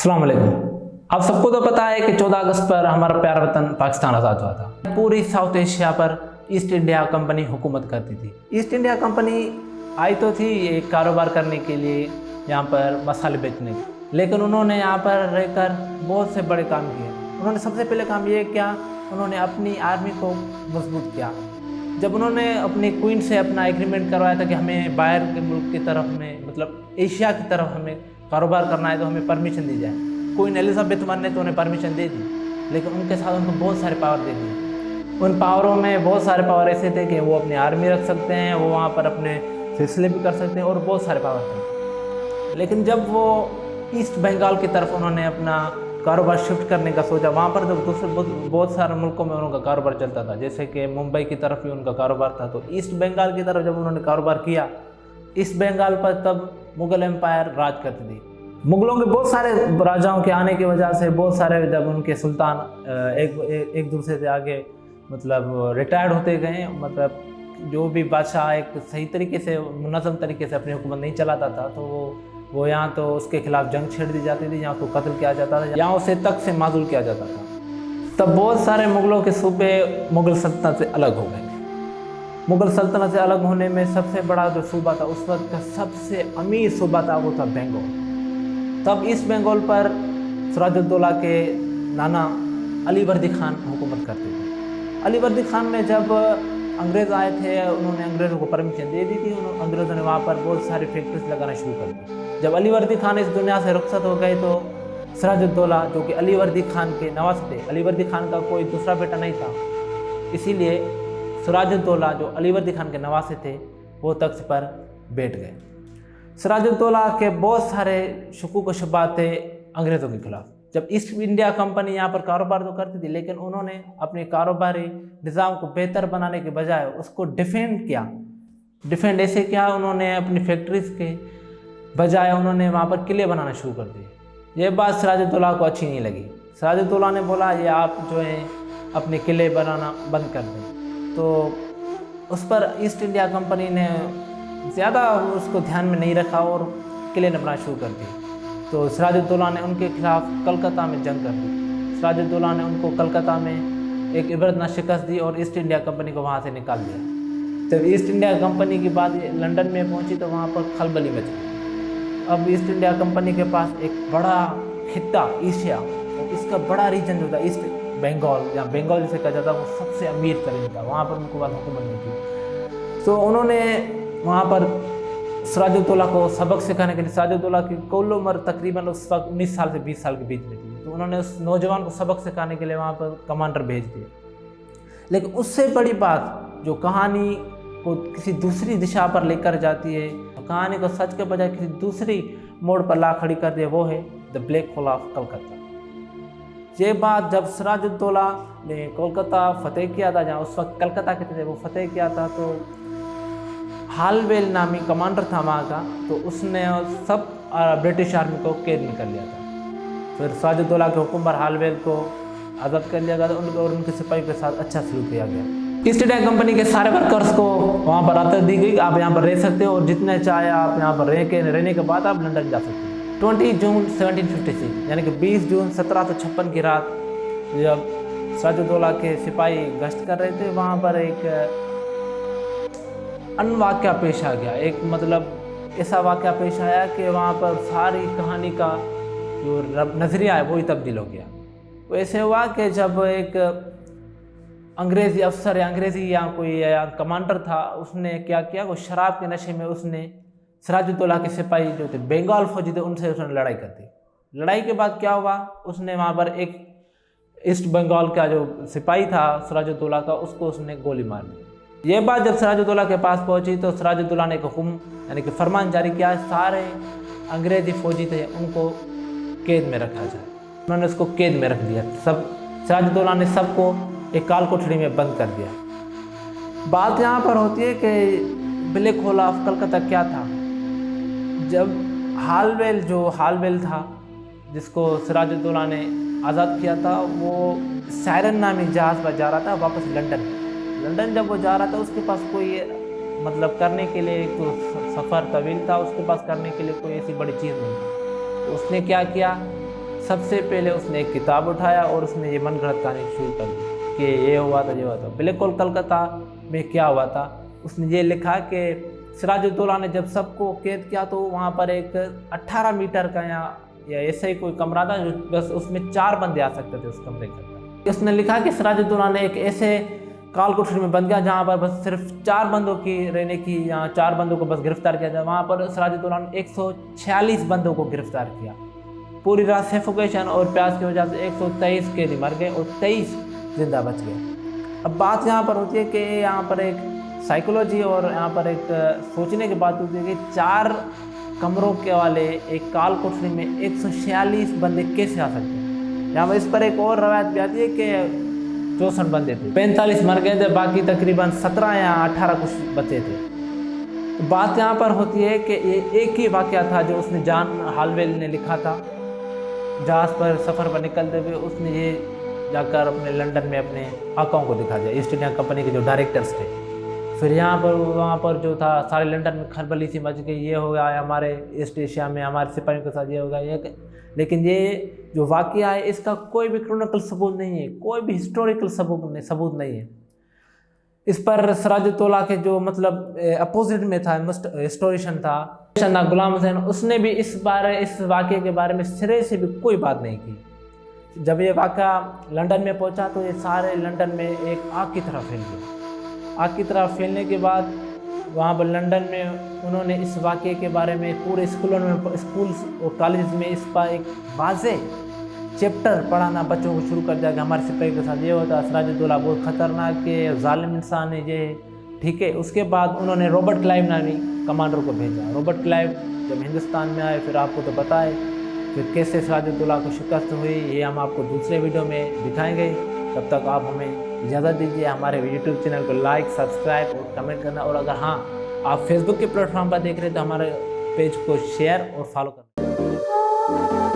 अस्सलाम वालेकुम। आप सबको तो पता है कि 14 अगस्त पर हमारा प्यारा वतन पाकिस्तान आज़ाद हुआ था। पूरी साउथ एशिया पर ईस्ट इंडिया कंपनी हुकूमत करती थी। ईस्ट इंडिया कंपनी आई तो थी एक कारोबार करने के लिए, यहाँ पर मसाले बेचने के, लेकिन उन्होंने यहाँ पर रहकर बहुत से बड़े काम किए। उन्होंने सबसे पहले काम ये किया, उन्होंने अपनी आर्मी को मजबूत किया। जब उन्होंने अपनी क्वीन से अपना एग्रीमेंट करवाया था कि हमें बाहर के मुल्क की तरफ में, मतलब एशिया की तरफ हमें कारोबार करना है तो हमें परमिशन दी जाए। क्वीन एलिजाबेथ वन ने तो उन्हें परमिशन दे दी, लेकिन उनके साथ उनको बहुत सारे पावर दे दिए। उन पावरों में बहुत सारे पावर ऐसे थे कि वो अपनी आर्मी रख सकते हैं, वो वहाँ पर अपने फैसले भी कर सकते हैं और बहुत सारे पावर थे। लेकिन जब वो ईस्ट बंगाल की तरफ उन्होंने अपना कारोबार शिफ्ट करने का सोचा, वहाँ पर तो दूसरे बहुत सारे मुल्कों में उनका कारोबार चलता था, जैसे कि मुंबई की तरफ भी उनका कारोबार था। तो ईस्ट बंगाल की तरफ जब उन्होंने कारोबार किया, ईस्ट बंगाल पर तब मुग़ल एम्पायर राज करती थी। मुग़लों के बहुत सारे राजाओं के आने की वजह से बहुत सारे जब उनके सुल्तान एक दूसरे से आगे मतलब रिटायर्ड होते गए, मतलब जो भी बादशाह एक सही तरीके से मुनज़्ज़म तरीके से अपनी हुकूमत नहीं चलाता था, तो वो यहाँ तो उसके खिलाफ जंग छेड़ दी जाती थी, यहाँ उसको कत्ल किया जाता था, यहाँ उसे तक से माजूल किया जाता था। तब बहुत सारे मुग़लों के सूबे मुग़ल सल्तनत से अलग हो गए। मुग़ल सल्तनत से अलग होने में सबसे बड़ा जो सूबा था उस वक्त का सबसे अमीर सूबा था, वो था बंगाल। तब ईस्ट बंगाल पर सिराजुद्दौला के नाना अली वर्दी खान हुकूमत करते थे। अली वर्दी खान ने जब अंग्रेज़ आए थे, उन्होंने अंग्रेज़ों को परमिशन दे दी थी। अंग्रेज़ों ने वहाँ पर बहुत सारी फैक्ट्रीज लगाना शुरू कर दी। जब अली वर्दी खान इस दुनिया से रुखसत हो गए तो सिराजुद्दौला, जो कि अली वर्दी खान के नवासे थे, अली वर्दी खान का कोई दूसरा बेटा नहीं था, इसीलिए सिराजुद्दौला जो अली वर्दी खान के नवासे थे वो तख्त पर बैठ गए। सिराजुद्दौला के बहुत सारे शुकूक व शुबहात थे अंग्रेज़ों के खिलाफ। जब ईस्ट इंडिया कंपनी यहाँ पर कारोबार तो करती थी, लेकिन उन्होंने अपने कारोबारी निज़ाम को बेहतर बनाने के बजाय उसको डिफेंड किया। डिफेंड ऐसे किया, उन्होंने अपनी फैक्ट्रीज़ के बजाय उन्होंने वहाँ पर किले बनाना शुरू कर दिए। ये बात सिराजुद्दौला को अच्छी नहीं लगी। सिराजुद्दौला ने बोला, ये आप जो है अपने किले बनाना बंद कर दें। तो उस पर ईस्ट इंडिया कंपनी ने ज़्यादा उसको ध्यान में नहीं रखा और किले बनाना शुरू कर दिए। तो सिराजुद्दौला ने उनके खिलाफ कलकत्ता में जंग कर दी। सिराजुद्दौला ने उनको कलकत्ता में एक इबरतनाक शिकस्त दी और ईस्ट इंडिया कंपनी को वहाँ से निकाल दिया। जब ईस्ट इंडिया कंपनी की बात लंदन में पहुँची तो वहाँ पर खलबली मच गई। अब ईस्ट इंडिया कंपनी के पास एक बड़ा खित्ता एशिया, और इसका बड़ा रीजन जो था ईस्ट बंगाल, या बंगाल जिसे कहा जाता, वो सबसे अमीर तरीन था। वहाँ पर उनको बात हुकूमत नहीं थी। तो उन्होंने वहाँ पर सिराजुद्दौला को सबक सिखाने के लिए, सिराजुद्दौला की कुल उम्र तकरीबन उस वक्त 19 साल से 20 साल के बीच में थी, तो उन्होंने उस नौजवान को सबक सिखाने के लिए वहाँ पर कमांडर भेज दिए। लेकिन उससे बड़ी बात जो कहानी को किसी दूसरी दिशा पर लेकर जाती है, कहानी को सच के बजाय किसी दूसरी मोड़ पर ला खड़ी कर दिया, वो है the black hole of Calcutta. ये बात जब सिराजुद्दौला ने कोलकाता फतेह किया था, जहाँ उस वक्त कलकत्ता के थे, वो फतेह किया था, तो हालवेल नामी कमांडर था वहाँ का, तो उसने सब ब्रिटिश आर्मी को कैद में कर लिया था। फिर सिराजुद्दौला के हुक्म पर हालवेल को आज़ाद कर लिया गया और उनके सिपाही के साथ अच्छा सलूक किया गया। ईस्ट इंडिया कंपनी के सारे वर्कर्स को वहाँ पर आदत दी गई, आप यहाँ पर रह सकते हो और जितने चाहे आप यहाँ पर रहने के बाद आप लंदन जा सकते हो। 20 जून 1756 यानी कि 20 जून 1756 की रात जब सिराजुद्दौला के सिपाही गश्त कर रहे थे, वहाँ पर एक अनवाक़या पेश आ गया। एक मतलब ऐसा वाक़या पेश आया कि वहाँ पर सारी कहानी का जो नज़रिया है वो ही तब्दील हो गया। वो ऐसे हुआ कि जब एक अंग्रेज़ी अफसर या अंग्रेज़ी या कोई या कमांडर था, उसने क्या किया, वो शराब के नशे में उसने सिराजुद्दौला के सिपाही जो थे बंगाल फौजी थे, उनसे उसने लड़ाई कर दी। लड़ाई के बाद क्या हुआ, उसने वहाँ पर एक ईस्ट बंगाल का जो सिपाही था सिराजुद्दौला का, उसको उसने गोली मार दी। ये बात जब सिराजुद्दौला के पास पहुंची तो सिराजुद्दौला ने एक हुक्म यानी कि फरमान जारी किया, सारे अंग्रेज़ी फ़ौजी थे उनको कैद में रखा जाए। उन्होंने उसको कैद में रख दिया। सब सिराजुद्दौला ने सबको एक काल कोठरी में बंद कर दिया। बात यहाँ पर होती है कि ब्लैक होल ऑफ कलकत्ता क्या था। जब हालवेल था जिसको सिराजुद्दौला ने आज़ाद किया था, वो सायरन नामी जहाज़ पर जा रहा था वापस लंदन जब वो जा रहा था, उसके पास कोई मतलब करने के लिए तो सफ़र तवील था, उसके पास करने के लिए कोई ऐसी बड़ी चीज़ नहीं थी। तो उसने क्या किया, सबसे पहले उसने एक किताब उठाया और उसने ये मनगढ़ंत कहानी शुरू कर दी कि ये हुआ था, ये हुआ था। ब्लैक होल कलकत्ता में क्या हुआ था, उसने ये लिखा कि सिराजुद्दौला ने जब सबको कैद किया तो वहाँ पर एक 18 मीटर का या ऐसा ही कोई कमरा था जो बस उसमें 4 बंदे आ सकते थे उस कमरे के अंदर। उसने लिखा कि सिराजुद्दौला ने एक ऐसे काल कोठरी में बंद गया जहाँ पर बस सिर्फ 4 बंदों की रहने की, यहाँ 4 बंदों को बस गिरफ्तार किया जाए। वहाँ पर सिराजुद्दौला ने 146 बंदों को गिरफ्तार किया। पूरी रात सफोकेशन और प्यास की वजह से 123 कैदी मर गए और 23 जिंदा बच गए। अब बात यहाँ पर होती है कि यहाँ पर एक साइकोलॉजी और यहाँ पर एक सोचने की बात होती है कि 4 कमरों के वाले एक काल कोठरी में 146 बंदे कैसे आ सकते हैं। यहाँ पर इस पर एक और रवायत भी आती है कि 64 बंदे थे, 45 मर गए थे, बाकी तकरीबन 17 या 18 कुछ बचे थे। तो बात यहाँ पर होती है कि ये एक ही वाक़या था जो उसने जॉन हालवेल ने लिखा था। जहाज़ पर सफ़र पर निकलते हुए उसने ये जाकर अपने लंदन में अपने आकाओं को दिखा दिया, ईस्ट इंडिया कंपनी के जो डायरेक्टर्स थे। फिर यहाँ पर वहाँ पर जो था सारे लंदन में खलबली सी मच गई, ये हो गया हमारे ईस्ट एशिया में हमारे सिपाहियों के साथ ये हो गया ये। लेकिन ये जो वाक़या है इसका कोई भी क्रोनिकल सबूत नहीं है, कोई भी हिस्टोरिकल सबूत नहीं है। इस पर सिराजुद्दौला के जो मतलब अपोजिट में था हिस्टोरियन था गुलाम हुसैन, उसने भी इस वाक़े के बारे में सिरे से भी कोई बात नहीं की। जब ये वाक़या लंदन में पहुंचा तो ये सारे लंदन में एक आग की तरह फैल गया। आग की तरह फैलने के बाद वहाँ पर लंदन में उन्होंने इस वाक़े के बारे में पूरे स्कूल्स और कॉलेज में इस पर एक वाज़े चैप्टर पढ़ाना बच्चों को शुरू कर दिया कि हमारे सिपाही के साथ ये होता, सिराजुद्दौला बहुत ख़तरनाक है, जालिम इंसान है ये, ठीक है। उसके बाद उन्होंने रॉबर्ट क्लाइव नामी कमांडर को भेजा। रॉबर्ट क्लाइव जब हिंदुस्तान में आए फिर आपको तो बताए फिर कैसे सिराजुद्दौला को शिकस्त हुई, ये हम आपको दूसरे वीडियो में दिखाएंगे। तब तक आप हमें इजाज़त दीजिए। हमारे यूट्यूब चैनल को लाइक, सब्सक्राइब और कमेंट करना, और अगर हाँ आप फेसबुक के प्लेटफॉर्म पर देख रहे हैं तो हमारे पेज को शेयर और फॉलो करना।